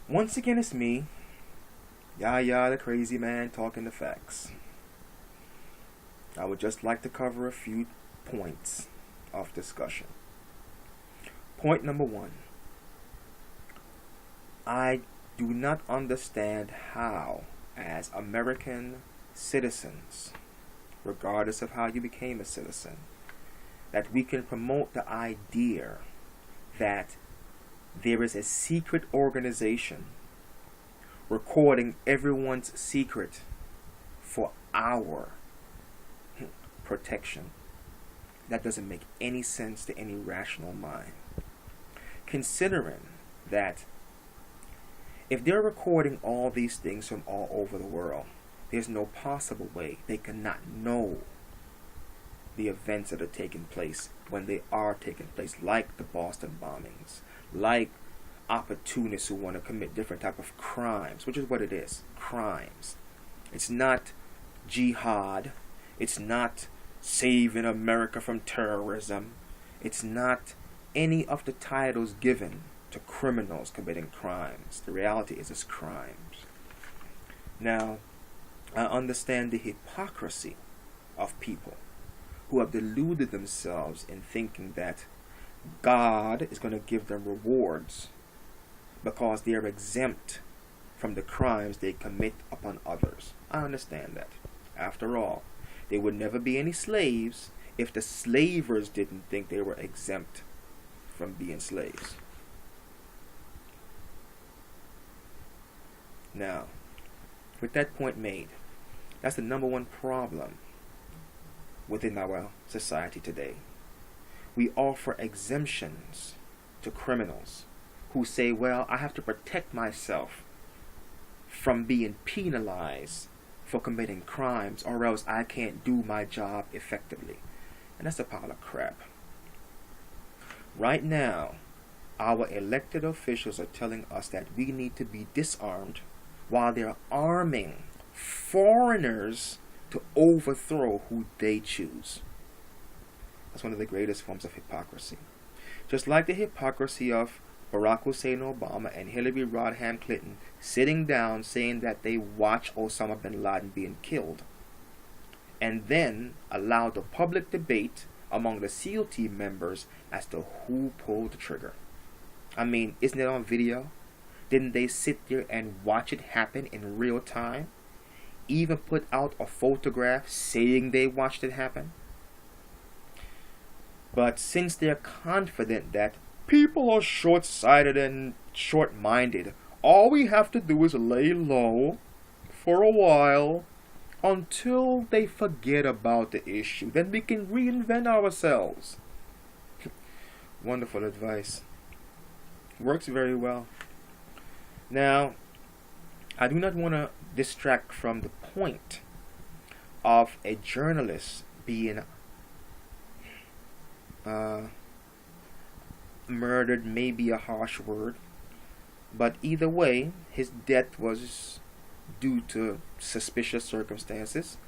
Once again, it's me, Yaya the crazy man, talking the facts. I would just like to cover a few points of discussion. Point number one, I do not understand how, as American citizens, regardless of how you became a citizen, that we can promote the idea that there is a secret organization recording everyone's secret for our protection. That doesn't make any sense to any rational mind. Considering that if they're recording all these things from all over the world, there's no possible way they cannot know the events that are taking place when they are taking place, like the Boston bombings, like opportunists who want to commit different type of crimes, which is what it is, crimes. It's not jihad. It's not saving America from terrorism. It's not any of the titles given to criminals committing crimes. The reality is it's crimes. Now, I understand the hypocrisy of people who have deluded themselves in thinking that God is going to give them rewards because they are exempt from the crimes they commit upon others. I understand that. After all, there would never be any slaves if the slavers didn't think they were exempt from being slaves. Now, with that point made, that's the number one problem within our society today. We offer exemptions to criminals who say, well, I have to protect myself from being penalized for committing crimes or else I can't do my job effectively. And that's a pile of crap. Right now, our elected officials are telling us that we need to be disarmed while they're arming foreigners to overthrow who they choose. That's one of the greatest forms of hypocrisy. Just like the hypocrisy of Barack Hussein Obama and Hillary Rodham Clinton sitting down saying that they watched Osama bin Laden being killed, and then allow the public debate among the SEAL team members as to who pulled the trigger. I mean, isn't it on video? Didn't they sit there and watch it happen in real time? Even put out a photograph saying they watched it happen? But since they're confident that people are short-sighted and short-minded, all we have to do is lay low for a while until they forget about the issue. Then we can reinvent ourselves. Wonderful advice. Works very well. Now, I do not want to distract from the point of a journalist being murdered, may be a harsh word, but either way, his death was due to suspicious circumstances,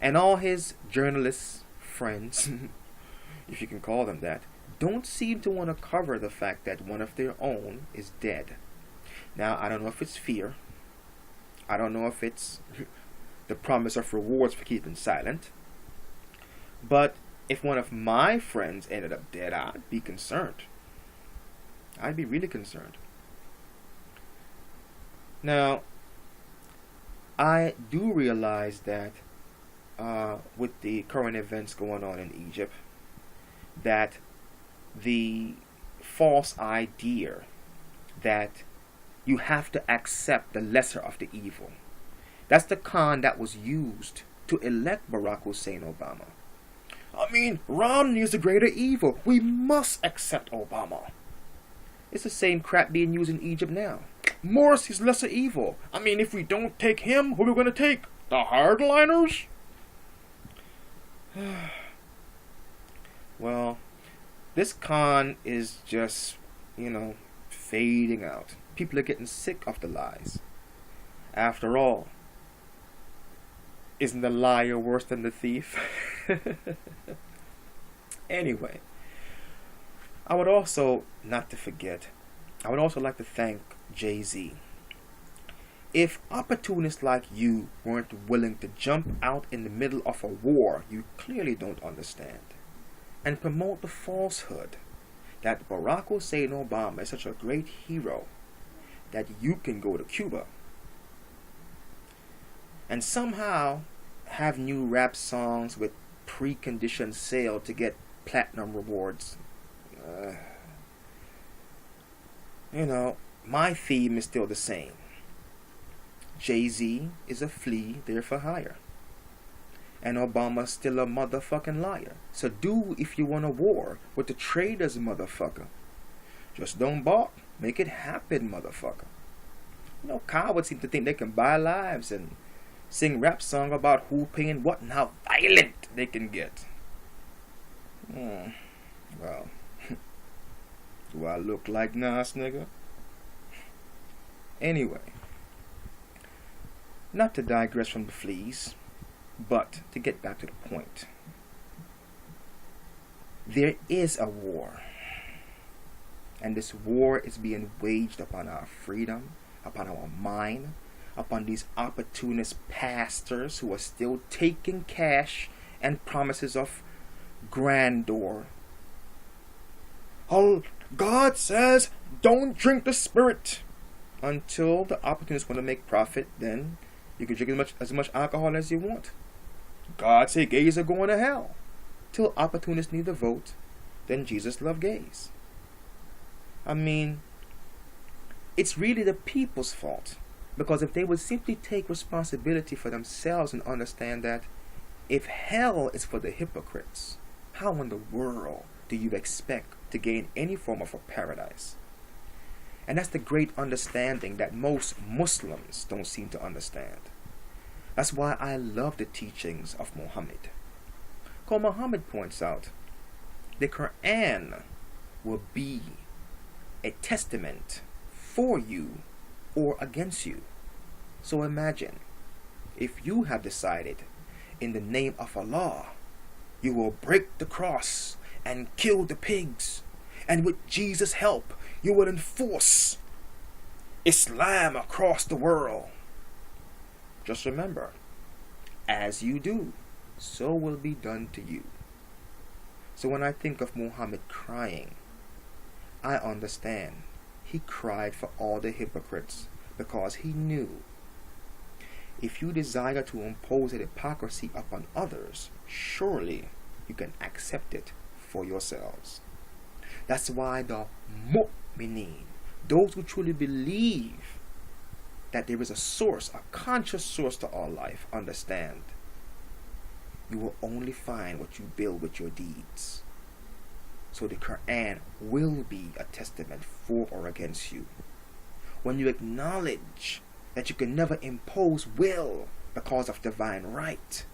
and all his journalist friends, if you can call them that, don't seem to want to cover the fact that one of their own is dead. Now, I don't know if it's fear. I don't know if it's the promise of rewards for keeping silent. But if one of my friends ended up dead, I'd be concerned. I'd be really concerned. Now, I do realize that with the current events going on in Egypt, that the false idea that you have to accept the lesser of the evil. That's the con that was used to elect Barack Hussein Obama. I mean, Romney is the greater evil. We must accept Obama. It's the same crap being used in Egypt now. Morsi's lesser evil. I mean, if we don't take him, who are we going to take? The hardliners? Well, this con is just, fading out. People are getting sick of the lies. After all, isn't the liar worse than the thief? Anyway, I would also, not to forget, I would also like to thank Jay-Z If opportunists like you weren't willing to jump out in the middle of a war you clearly don't understand and promote the falsehood that Barack Hussein Obama is such a great hero that you can go to Cuba and somehow have new rap songs with preconditioned sale to get platinum rewards. My theme is still the same. Jay-Z is a flea there for hire. And Obama's still a motherfucking liar. So do if you want a war with the traitors, motherfucker. Just don't balk. Make it happen, motherfucker. Cowards seem to think they can buy lives and sing rap song about who paying what and how violent they can get. Well, do I look like Nas, nigga? Anyway, not to digress from the fleas, but to get back to the point. There is a war, and this war is being waged upon our freedom, upon our mind, upon these opportunist pastors who are still taking cash and promises of grandeur. Oh, God says, don't drink the spirit. Until the opportunists want to make profit, then you can drink as much alcohol as you want. God said gays are going to hell. Till opportunists need the vote, then Jesus loved gays. I mean, it's really the people's fault. Because if they would simply take responsibility for themselves and understand that if hell is for the hypocrites, how in the world do you expect to gain any form of a paradise? And that's the great understanding that most Muslims don't seem to understand. That's why I love the teachings of Muhammad. Because Muhammad points out, the Quran will be a testament for you or against you. So imagine, if you have decided, in the name of Allah, you will break the cross and kill the pigs, and with Jesus' help, you will enforce Islam across the world. Just remember, as you do, so will be done to you. So when I think of Muhammad crying, I understand he cried for all the hypocrites because he knew if you desire to impose a hypocrisy upon others, surely you can accept it for yourselves. That's why the mu'mineen, those who truly believe that there is a source, a conscious source to all life, understand you will only find what you build with your deeds. So the Quran will be a testament for or against you. When you acknowledge that you can never impose will because of divine right,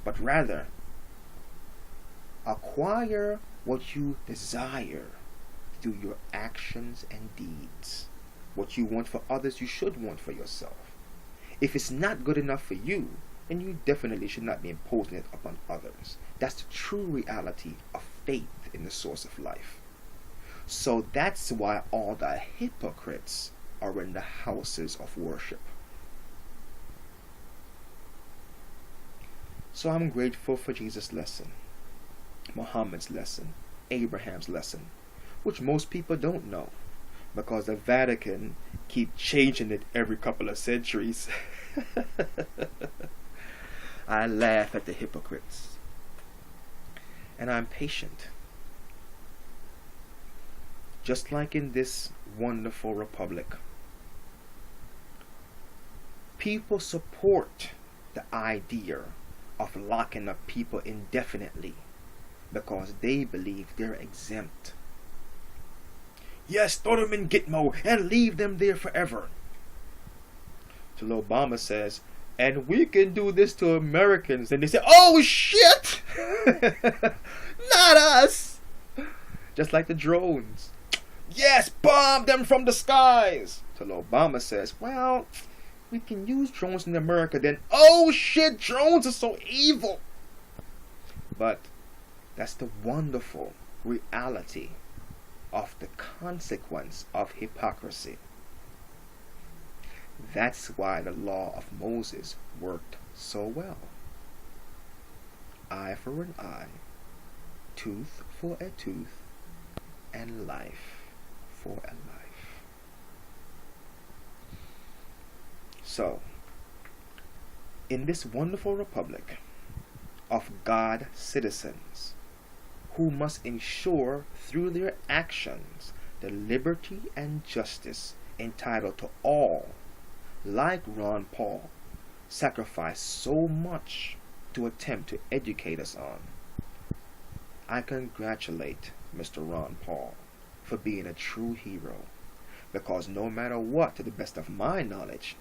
but rather acquire what you desire through your actions and deeds. What you want for others, you should want for yourself. If it's not good enough for you, then you definitely should not be imposing it upon others. That's the true reality of faith in the source of life. So that's why all the hypocrites are in the houses of worship. So I'm grateful for Jesus' lesson, Muhammad's lesson, Abraham's lesson, which most people don't know because the Vatican keep changing it every couple of centuries. I laugh at the hypocrites. And I'm patient. Just like in this wonderful republic, people support the idea of locking up people indefinitely because they believe they're exempt. Yes, throw them in Gitmo and leave them there forever. Till Obama says, and we can do this to Americans. And they say, oh shit! Not us! Just like the drones. Yes, bomb them from the skies! Till Obama says, well, we can use drones in America. Then, oh shit, drones are so evil! But that's the wonderful reality of the consequence of hypocrisy. That's why the law of Moses worked so well. Eye for an eye, tooth for a tooth, and life for a life. So, in this wonderful republic of God citizens who must ensure through their actions the liberty and justice entitled to all, like Ron Paul, sacrificed so much to attempt to educate us on, I congratulate Mr. Ron Paul for being a true hero, because no matter what, to the best of my knowledge,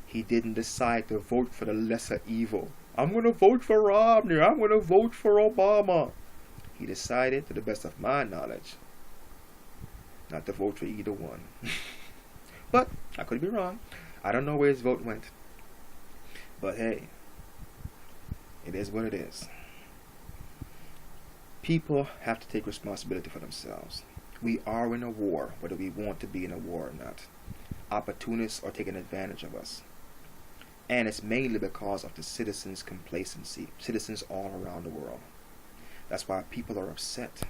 he didn't decide to vote for the lesser evil. I'm going to vote for Romney. I'm going to vote for Obama. He decided, to the best of my knowledge, not to vote for either one. But I could be wrong. I don't know where his vote went. But hey, it is what it is. People have to take responsibility for themselves. We are in a war, whether we want to be in a war or not. Opportunists are taking advantage of us. And it's mainly because of the citizens' complacency, citizens all around the world. That's why people are upset.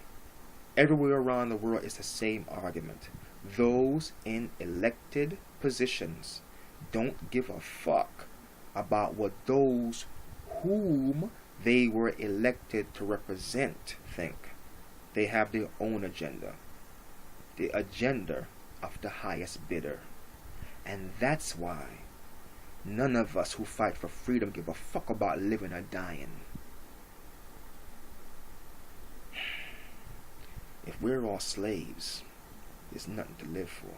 Everywhere around the world is the same argument. Those in elected positions don't give a fuck about what those whom they were elected to represent think. They have their own agenda. The agenda of the highest bidder. And that's why none of us who fight for freedom give a fuck about living or dying. If we're all slaves, there's nothing to live for.